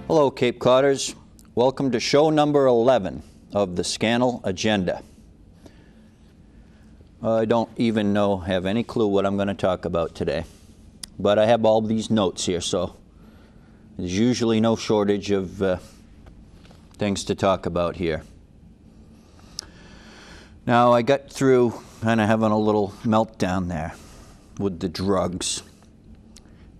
Hello, Cape Codders. Welcome to show number 11 of the Scannell Agenda. I don't even have any clue what I'm going to talk about today, but I have all these notes here, so there's usually no shortage of things to talk about here. Now, I got through kind of having a little meltdown there with the drugs.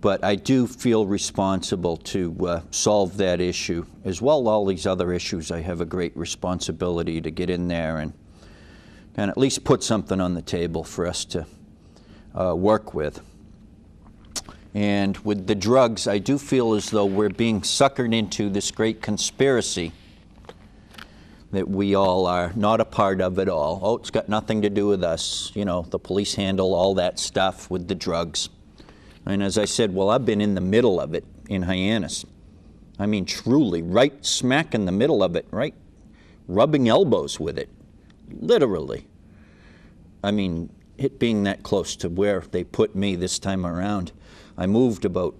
But I do feel responsible to solve that issue. As well as all these other issues, I have a great responsibility to get in there and at least put something on the table for us to work with. And with the drugs, I do feel as though we're being suckered into this great conspiracy that we all are not a part of at all. Oh, it's got nothing to do with us. You know, the police handle all that stuff with the drugs. And as I said, well, I've been in the middle of it in Hyannis. I mean, truly, right smack in the middle of it, right? Rubbing elbows with it, literally. I mean, it being that close to where they put me this time around. I moved about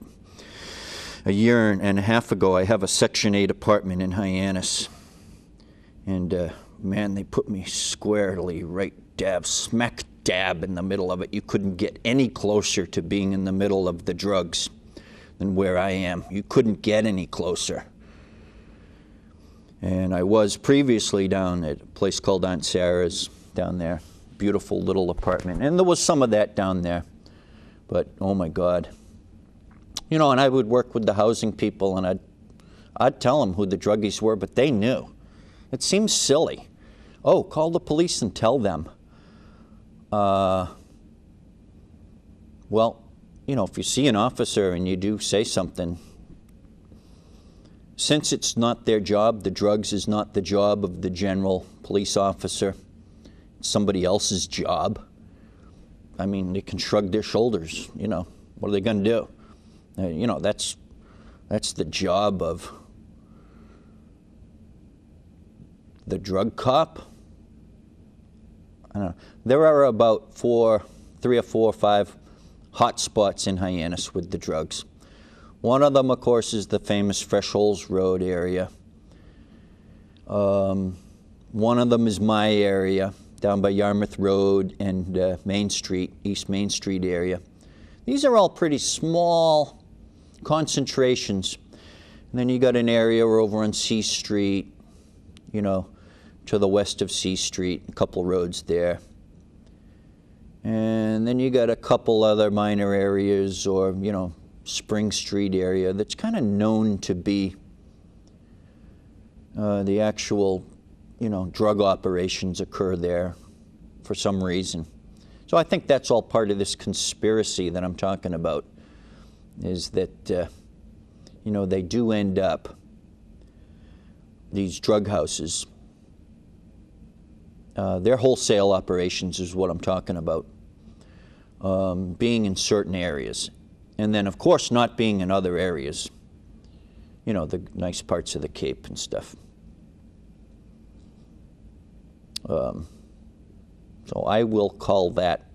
a year and a half ago. I have a Section 8 apartment in Hyannis. And man, they put me squarely right smack dab in the middle of it. You couldn't get any closer to being in the middle of the drugs than where I am. You couldn't get any closer. And I was previously down at a place called Aunt Sarah's down there. Beautiful little apartment. And there was some of that down there. But oh my God. You know, and I would work with the housing people and I'd tell them who the druggies were, but they knew. It seems silly. Oh, call the police and tell them. Well, you know, if you see an officer and you do say something, since it's not their job, the drugs is not the job of the general police officer, it's somebody else's job. I mean, they can shrug their shoulders, you know, what are they going to do? You know, that's the job of the drug cop. I don't know. There are about 3 or 4 or 5 hot spots in Hyannis with the drugs. One of them, of course, is the famous Fresh Holes Road area. One of them is my area, down by Yarmouth Road and Main Street, East Main Street area. These are all pretty small concentrations. And then you got an area over on C Street, you know, to the west of C Street, a couple roads there. And then you got a couple other minor areas, or, you know, Spring Street area that's kind of known to be the actual, you know, drug operations occur there for some reason. So I think that's all part of this conspiracy that I'm talking about, is that, you know, they do end up, these drug houses, their wholesale operations is what I'm talking about, being in certain areas. And then, of course, not being in other areas, you know, the nice parts of the Cape and stuff. So I will call that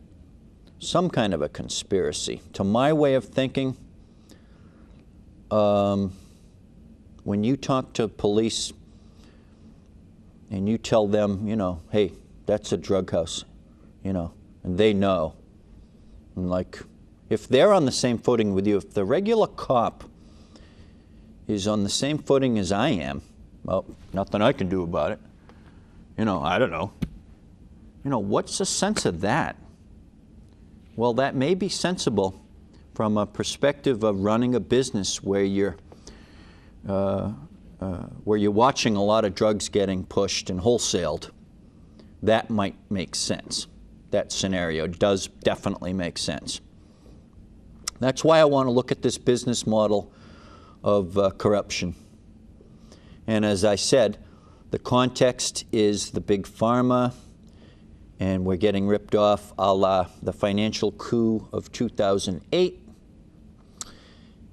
some kind of a conspiracy. To my way of thinking, when you talk to police and you tell them, you know, hey, that's a drug house, you know, and they know. And like, if they're on the same footing with you, if the regular cop is on the same footing as I am, well, nothing I can do about it. You know, I don't know. You know, what's the sense of that? Well, that may be sensible from a perspective of running a business where you're watching a lot of drugs getting pushed and wholesaled. That might make sense. That scenario does definitely make sense. That's why I want to look at this business model of corruption. And as I said, the context is the big pharma, and we're getting ripped off a la the financial coup of 2008.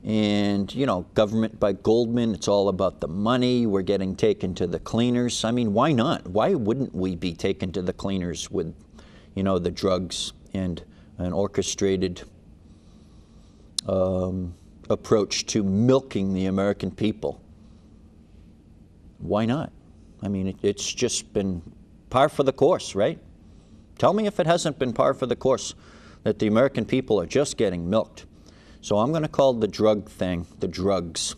And, you know, government by Goldman, it's all about the money. We're getting taken to the cleaners. I mean, why not? Why wouldn't we be taken to the cleaners with, you know, the drugs and an orchestrated approach to milking the American people? Why not? I mean, it's just been par for the course, right? Tell me if it hasn't been par for the course, that the American people are just getting milked. So I'm going to call the drug thing the drugs.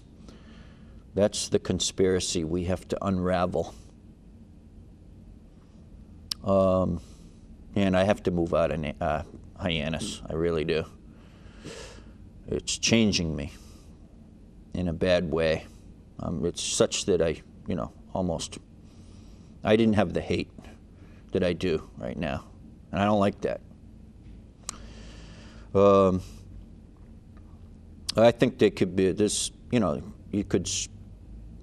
That's the conspiracy we have to unravel. And I have to move out of Hyannis. I really do. It's changing me in a bad way. It's such that I didn't have the hate that I do right now. And I don't like that. I think there could be this, you could,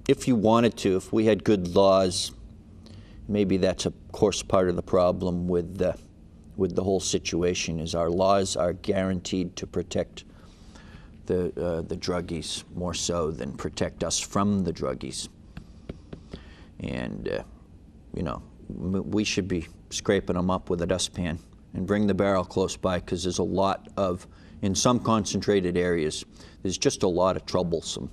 if you wanted to, if we had good laws, maybe that's of course part of the problem with the whole situation is our laws are guaranteed to protect the druggies more so than protect us from the druggies. And, we should be scraping them up with a dustpan and bring the barrel close by, because there's a lot of, in some concentrated areas, there's just a lot of troublesome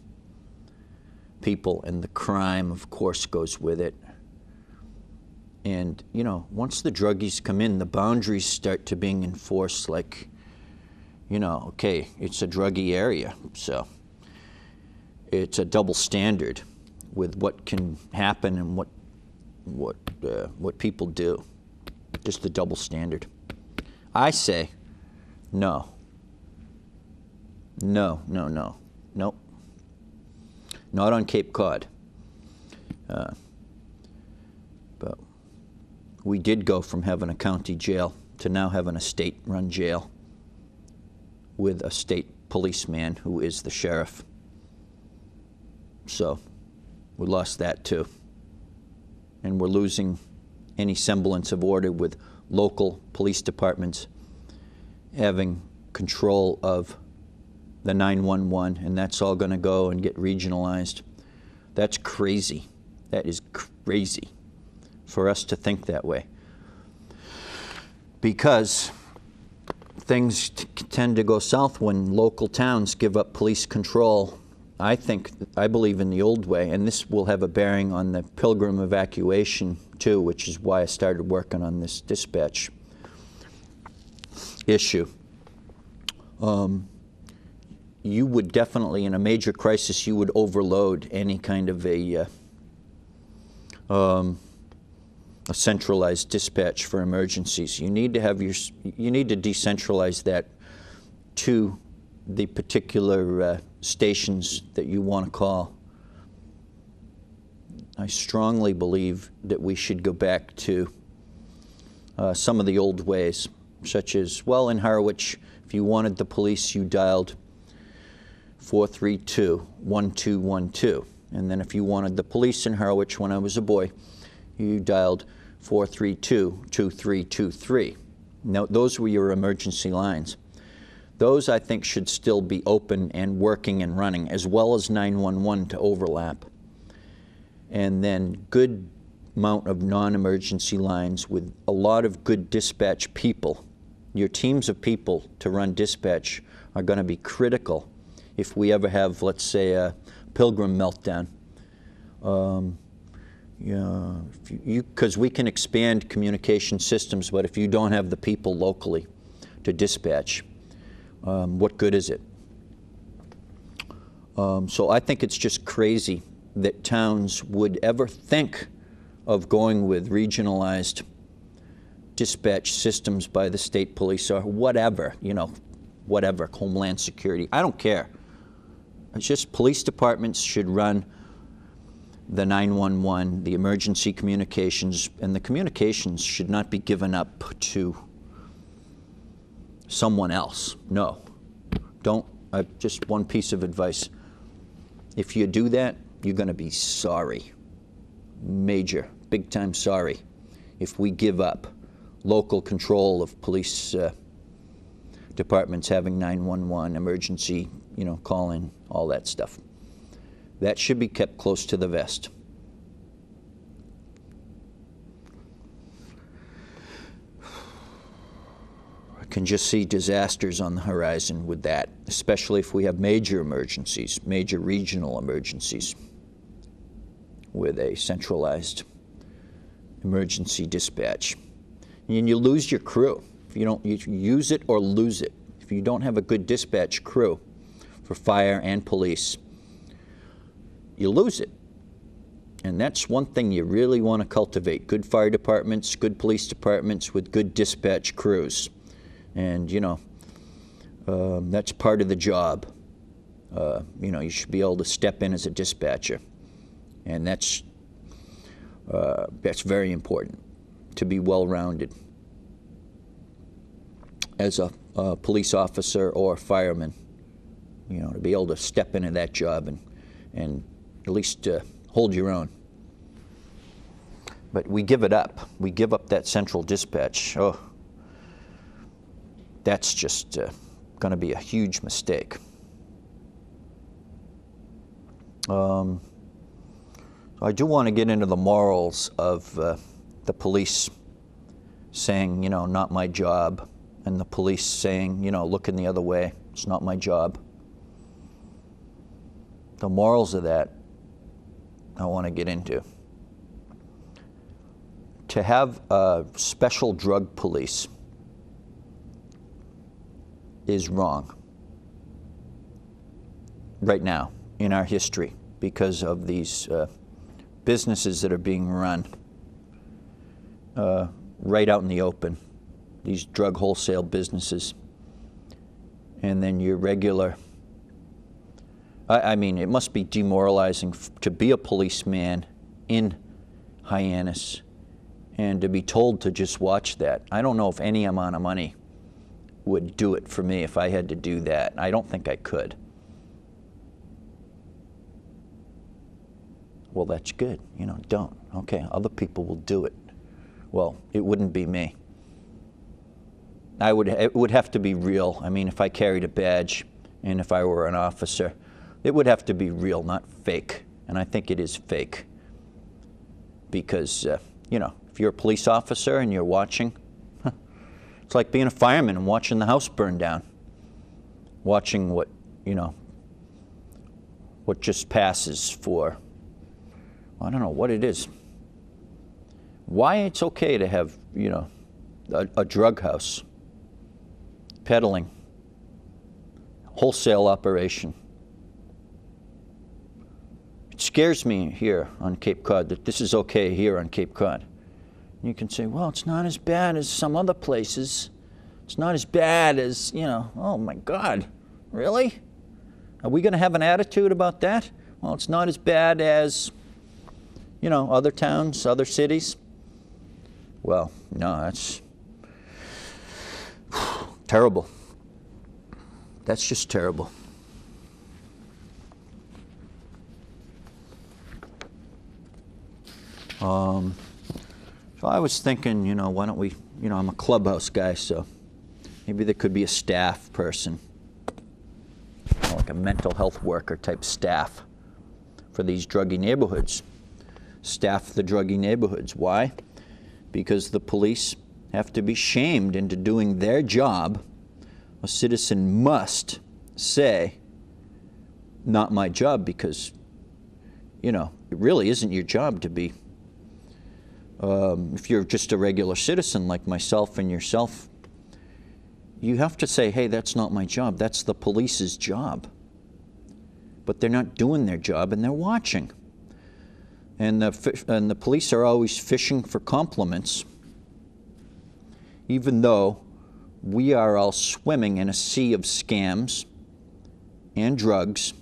people, and the crime, of course, goes with it. And, once the druggies come in, the boundaries start to being enforced like, okay, it's a druggie area, so it's a double standard with what can happen and what people do. Just the double standard. I say, no. No. Nope. Not on Cape Cod. But we did go from having a county jail to now having a state-run jail with a state policeman who is the sheriff. So we lost that too. And we're losing any semblance of order with local police departments having control of the 911, and that's all going to go and get regionalized. That's crazy. That is crazy for us to think that way, because things tend to go south when local towns give up police control. I believe in the old way, and this will have a bearing on the Pilgrim evacuation too, which is why I started working on this dispatch issue. You would definitely, in a major crisis, you would overload any kind of a centralized dispatch for emergencies. You need to have you need to decentralize that to the particular stations that you want to call. I strongly believe that we should go back to some of the old ways, such as, well, in Harwich, if you wanted the police, you dialed 432-1212. And then if you wanted the police in Harwich when I was a boy, you dialed 432-2323. Now, those were your emergency lines. Those, I think, should still be open and working and running, as well as 911 to overlap. And then good amount of non-emergency lines with a lot of good dispatch people. Your teams of people to run dispatch are going to be critical if we ever have, let's say, a Pilgrim meltdown. Because we can expand communication systems, but if you don't have the people locally to dispatch, what good is it? So I think it's just crazy that towns would ever think of going with regionalized dispatch systems by the state police or whatever, whatever, Homeland Security. I don't care. It's just police departments should run the 911, the emergency communications, and the communications should not be given up to someone else. No. Don't. Just one piece of advice. If you do that, you're going to be sorry. Major, big time sorry if we give up local control of police departments having 911, emergency, calling, all that stuff. That should be kept close to the vest. I can just see disasters on the horizon with that, especially if we have major emergencies, major regional emergencies. with a centralized emergency dispatch. And you lose your crew. If you don't, you use it or lose it. If you don't have a good dispatch crew for fire and police, you lose it. And that's one thing you really want to cultivate. Good fire departments, good police departments with good dispatch crews. And, you know, that's part of the job. You know, you should be able to step in as a dispatcher. And that's very important, to be well-rounded as a police officer or fireman. You know, to be able to step into that job and at least hold your own. But we give it up. We give up that central dispatch. Oh, that's just going to be a huge mistake. So I do want to get into the morals of the police saying, you know, not my job, and the police saying, you know, looking the other way, it's not my job. The morals of that I want to get into. To have a special drug police is wrong right now in our history because of these businesses that are being run right out in the open, these drug wholesale businesses. And then your regular, I mean, it must be demoralizing to be a policeman in Hyannis and to be told to just watch that. I don't know if any amount of money would do it for me if I had to do that. I don't think I could. Well, that's good. You know, don't. Okay, other people will do it. Well, it wouldn't be me. It would have to be real. I mean, if I carried a badge and if I were an officer, it would have to be real, not fake. And I think it is fake. Because, you know, if you're a police officer and you're watching, it's like being a fireman and watching the house burn down. Watching what, you know, what just passes for, I don't know what it is. Why it's okay to have, you know, a drug house, peddling, wholesale operation. It scares me here on Cape Cod that this is okay here on Cape Cod. You can say, well, it's not as bad as some other places. It's not as bad as, you know, oh my God, really? Are we going to have an attitude about that? Well, it's not as bad as, you know, other towns, other cities. Well, no, that's terrible. That's just terrible. So I was thinking, you know, why don't we, you know, I'm a clubhouse guy, so maybe there could be a staff person, like a mental health worker type staff for these druggy neighborhoods. Staff the druggy neighborhoods. Why? Because the police have to be shamed into doing their job. A citizen must say, not my job, because, you know, it really isn't your job to be, if you're just a regular citizen like myself and yourself, you have to say, hey, that's not my job. That's the police's job. But they're not doing their job, and they're watching. And the police are always fishing for compliments, even though we are all swimming in a sea of scams and drugs,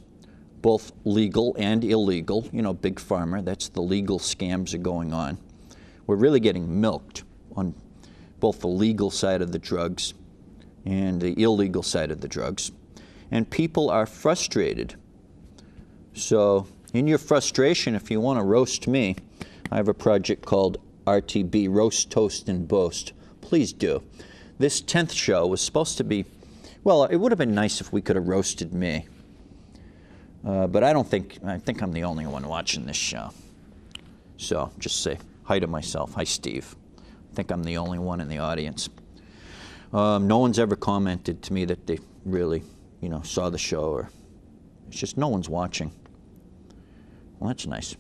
both legal and illegal. You know, Big Pharma, that's the legal scams are going on. We're really getting milked on both the legal side of the drugs and the illegal side of the drugs. And people are frustrated. So in your frustration, if you want to roast me, I have a project called RTB, Roast, Toast, and Boast. Please do. This 10th show was supposed to be, well, it would have been nice if we could have roasted me. But I think I'm the only one watching this show. So just say hi to myself. Hi, Steve. I think I'm the only one in the audience. No one's ever commented to me that they really, you know, saw the show, or it's just no one's watching. Well, that's nice.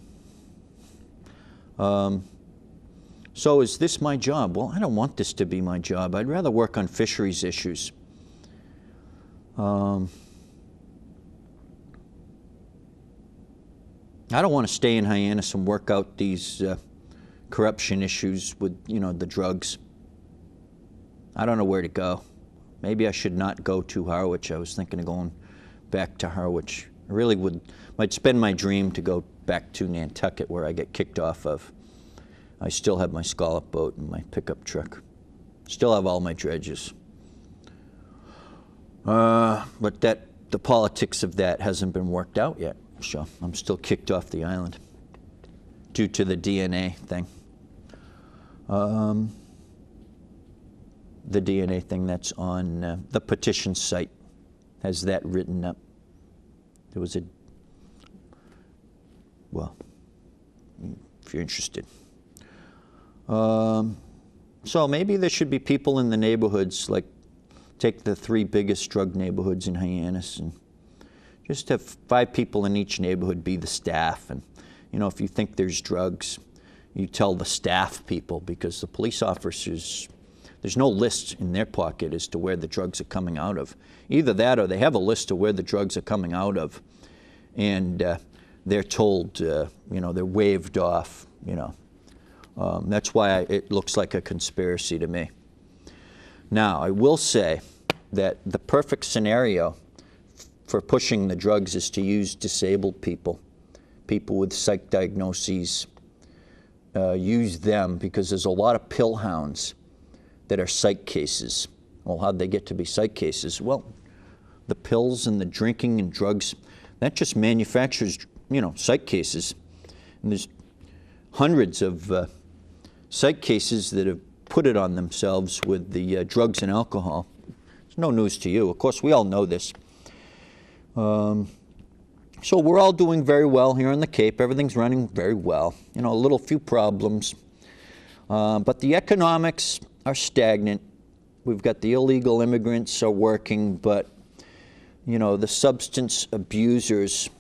So is this my job? Well, I don't want this to be my job. I'd rather work on fisheries issues. I don't want to stay in Hyannis and work out these corruption issues with, the drugs. I don't know where to go. Maybe I should not go to Harwich. I was thinking of going back to Harwich. I really might spend my dream to go back to Nantucket, where I get kicked off of. I still have my scallop boat and my pickup truck. Still have all my dredges. But the politics of that hasn't been worked out yet. So I'm still kicked off the island due to the DNA thing. The DNA thing that's on the petition site has that written up. There was well, if you're interested. So maybe there should be people in the neighborhoods, like take the 3 biggest drug neighborhoods in Hyannis and just have 5 people in each neighborhood be the staff. And, if you think there's drugs, you tell the staff people, because the police officers, there's no list in their pocket as to where the drugs are coming out of. Either that or they have a list of where the drugs are coming out of, and they're told, they're waved off, That's why it looks like a conspiracy to me. Now, I will say that the perfect scenario for pushing the drugs is to use disabled people, people with psych diagnoses. Use them, because there's a lot of pill hounds that are psych cases. Well, how'd they get to be psych cases? Well, the pills and the drinking and drugs, that just manufactures, psych cases. And there's hundreds of psych cases that have put it on themselves with the drugs and alcohol. It's no news to you. Of course, we all know this. So we're all doing very well here on the Cape. Everything's running very well. A few problems. But the economics are stagnant. We've got the illegal immigrants are working, but, the substance abusers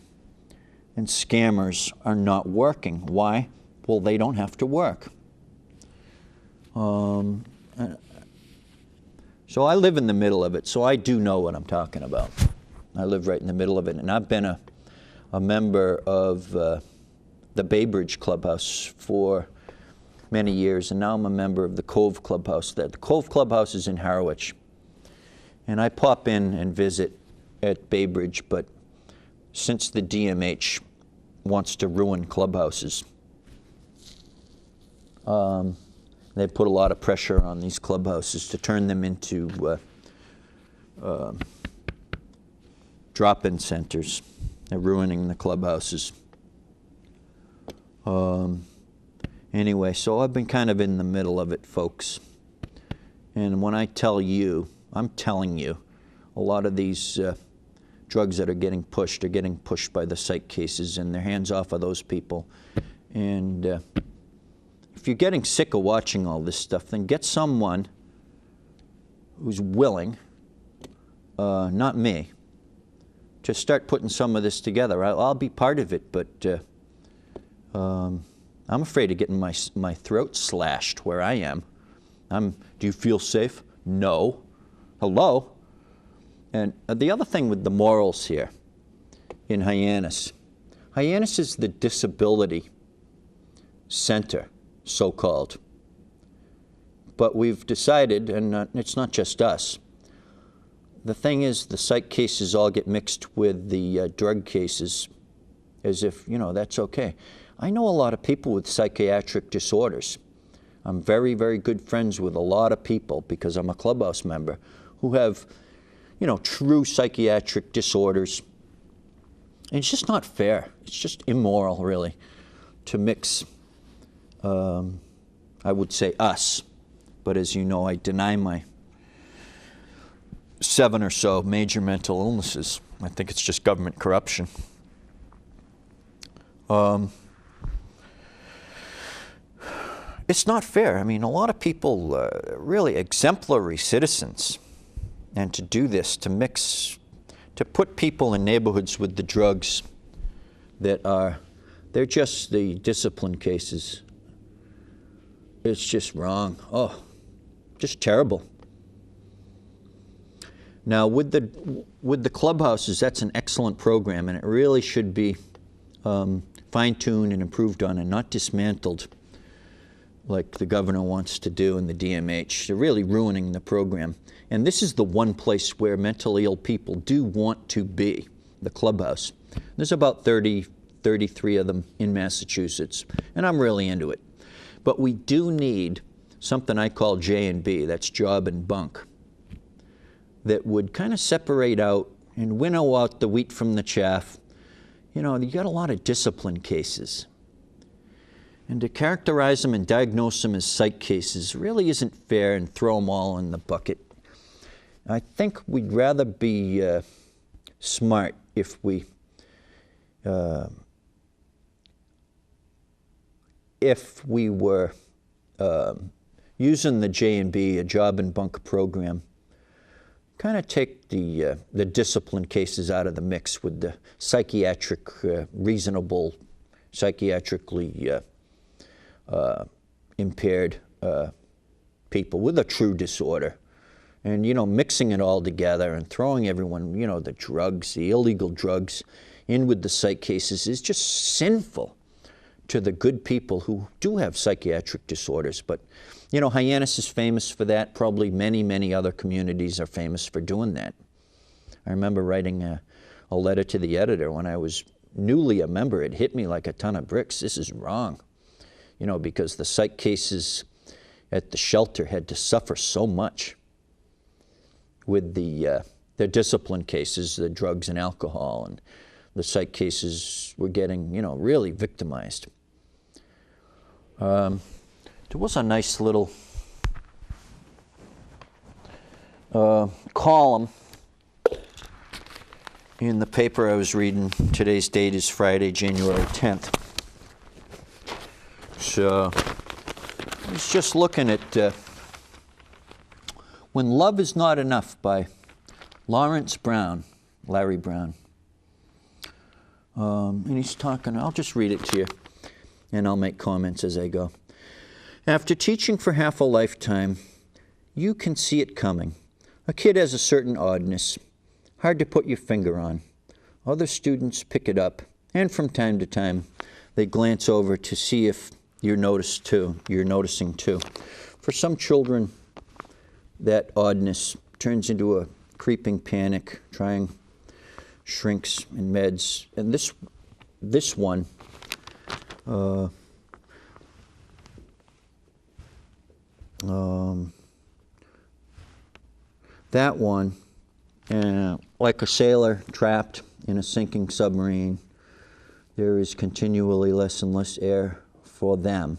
and scammers are not working. Why? Well, they don't have to work. So I live in the middle of it, so I do know what I'm talking about. I live right in the middle of it, and I've been a member of the Bay Bridge Clubhouse for many years, and now I'm a member of the Cove Clubhouse. The Cove Clubhouse is in Harwich, and I pop in and visit at Bay Bridge, but since the DMH wants to ruin clubhouses, they put a lot of pressure on these clubhouses to turn them into drop-in centers. They're ruining the clubhouses. Anyway, so I've been kind of in the middle of it, folks. And when I tell you, I'm telling you, a lot of these drugs that are getting pushed by the psych cases, and their hands off of those people. And if you're getting sick of watching all this stuff, then get someone who's willing, not me, to start putting some of this together. I'll be part of it, but I'm afraid of getting my throat slashed where I am. Do you feel safe? No. Hello? And the other thing with the morals here in Hyannis, Hyannis is the disability center, so-called. But we've decided, and it's not just us, the thing is the psych cases all get mixed with the drug cases as if, that's okay. I know a lot of people with psychiatric disorders. I'm very, very good friends with a lot of people, because I'm a clubhouse member, who have, true psychiatric disorders. And it's just not fair. It's just immoral, really, to mix, I would say us, but as you know, I deny my 7 or so major mental illnesses. I think it's just government corruption. It's not fair. I mean, a lot of people, really exemplary citizens, and to do this, to put people in neighborhoods with the drugs that they're just the discipline cases. It's just wrong. Oh, just terrible. Now, with the clubhouses, that's an excellent program, and it really should be fine-tuned and improved on and not dismantled like the governor wants to do in the DMH. They're really ruining the program. And this is the one place where mentally ill people do want to be, the clubhouse. There's about 33 of them in Massachusetts, and I'm really into it. But we do need something I call J&B, that's job and bunk, that would kind of separate out and winnow out the wheat from the chaff. You know, you got a lot of discipline cases. And to characterize them and diagnose them as psych cases really isn't fair and throw them all in the bucket. I think we'd rather be smart if we were using the J&B, a job and bunk program, kind of take the discipline cases out of the mix with the psychiatric, reasonable, psychiatrically impaired people with a true disorder. And, you know, mixing it all together and throwing everyone, you know, the drugs, the illegal drugs in with the psych cases is just sinful to the good people who do have psychiatric disorders. But, you know, Hyannis is famous for that. Probably many, many other communities are famous for doing that. I remember writing a letter to the editor when I was newly a member. It hit me like a ton of bricks. This is wrong. You know, because the psych cases at the shelter had to suffer so much with the discipline cases, the drugs and alcohol, and the psych cases were getting, you know, really victimized. There was a nice little column in the paper I was reading. Today's date is Friday, January 10th. So I was just looking at When Love Is Not Enough by Lawrence Brown, Larry Brown. And he's talking, I'll just read it to you, and I'll make comments as I go. After teaching for half a lifetime, you can see it coming. A kid has a certain oddness, hard to put your finger on. Other students pick it up, and from time to time, they glance over to see if you're noticing too. For some children, that oddness turns into a creeping panic, trying shrinks and meds. And this one, that one, like a sailor trapped in a sinking submarine, there is continually less and less air for them.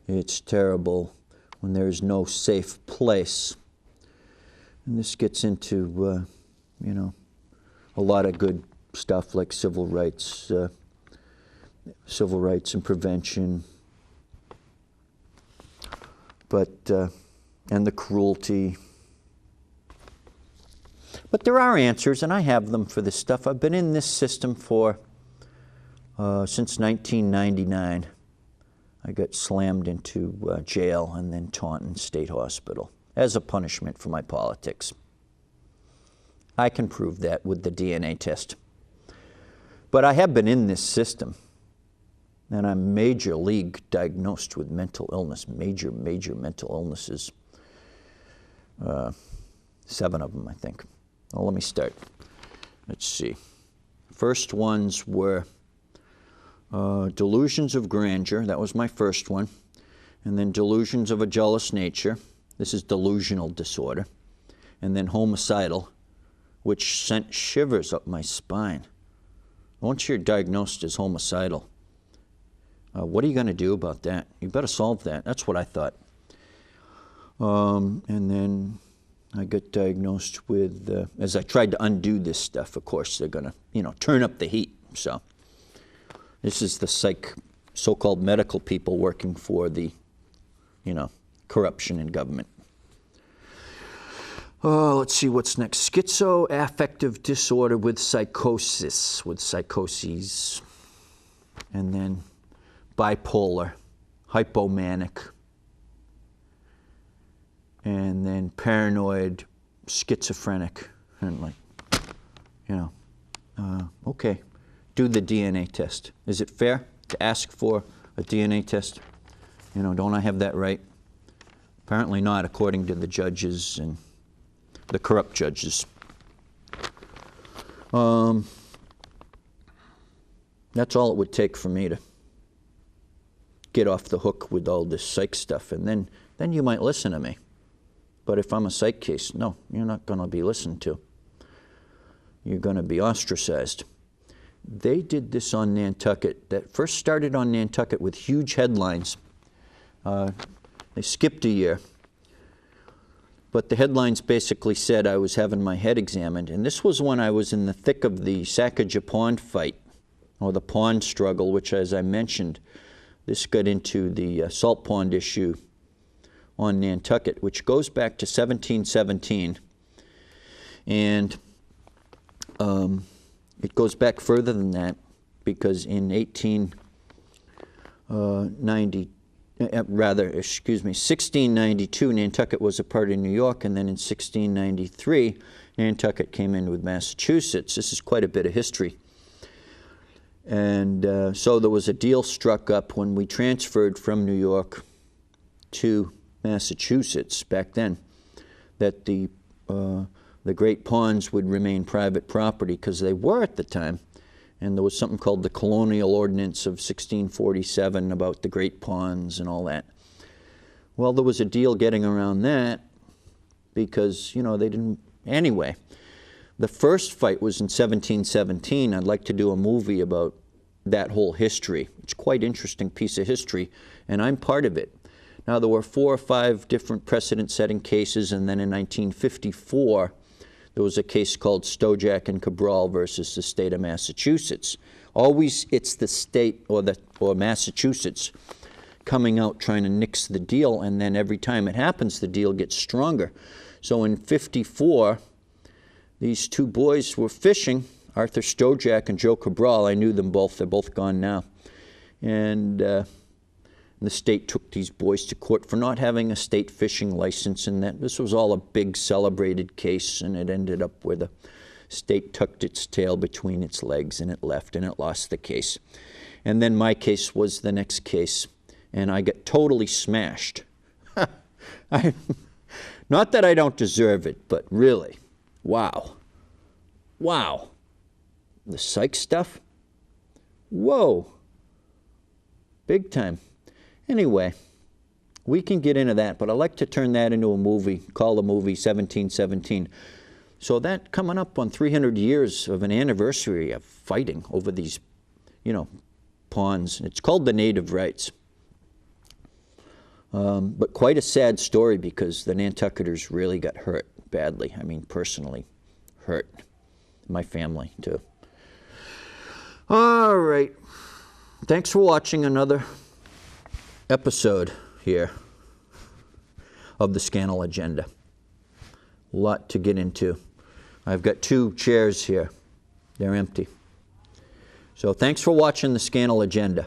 It's terrible when there is no safe place. And this gets into, you know, a lot of good stuff like civil rights and prevention, but and the cruelty. But there are answers, and I have them for this stuff. I've been in this system for since 1999. I got slammed into jail and then Taunton State Hospital as a punishment for my politics. I can prove that with the DNA test. But I have been in this system, and I'm major league diagnosed with mental illness, major mental illnesses. 7 of them, I think. Well, let me start. Let's see. First ones were delusions of grandeur. That was my first one. And then delusions of a jealous nature. This is delusional disorder. And then homicidal, which sent shivers up my spine. Once you're diagnosed as homicidal, what are you going to do about that? You better solve that. That's what I thought. And then I got diagnosed with, as I tried to undo this stuff, of course, they're going to, you know, turn up the heat. So this is the so-called medical people working for the, you know, corruption in government. Oh, let's see what's next. Schizoaffective disorder with psychosis, and then bipolar, hypomanic, and then paranoid, schizophrenic, and like, you know, okay, do the DNA test. Is it fair to ask for a DNA test? You know, don't I have that right? Apparently not, according to the judges and the corrupt judges. That's all it would take for me to get off the hook with all this psych stuff, and then you might listen to me. But if I'm a psych case, no, you're not going to be listened to. You're going to be ostracized. They did this on Nantucket. That first started on Nantucket with huge headlines. They skipped a year. But the headlines basically said I was having my head examined. And this was when I was in the thick of the Sacajah Pond fight, or the pond struggle, which, as I mentioned, this got into the salt pond issue on Nantucket, which goes back to 1717. And it goes back further than that, because in 1692, Nantucket was a part of New York, and then in 1693, Nantucket came in with Massachusetts. This is quite a bit of history. And so there was a deal struck up when we transferred from New York to Massachusetts back then, that the Great Ponds would remain private property, because they were at the time. And there was something called the Colonial Ordinance of 1647 about the Great Ponds and all that. Well, there was a deal getting around that because, you know, they didn't... Anyway, the first fight was in 1717. I'd like to do a movie about that whole history. It's quite an interesting piece of history, and I'm part of it. Now, there were 4 or 5 different precedent-setting cases, and then in 1954, there was a case called Stojack and Cabral versus the state of Massachusetts. Always it's the state or Massachusetts coming out trying to nix the deal, and then every time it happens, the deal gets stronger. So in 54, these 2 boys were fishing, Arthur Stojack and Joe Cabral. I knew them both. They're both gone now. And the state took these boys to court for not having a state fishing license, and that this was all a big celebrated case, and it ended up where the state tucked its tail between its legs and it left, and it lost the case. And then my case was the next case, and I got totally smashed. Not that I don't deserve it, but really, wow. Wow. The psych stuff? Whoa. Big time. Anyway, we can get into that, but I'd like to turn that into a movie, call the movie 1717. So that coming up on 300 years of an anniversary of fighting over these, you know, ponds. It's called The Native Rights. But quite a sad story, because the Nantucketers really got hurt badly. I mean, personally hurt. My family, too. All right. Thanks for watching another episode here of the Scannell Agenda. A lot to get into. I've got 2 chairs here. They're empty. So thanks for watching the Scannell Agenda.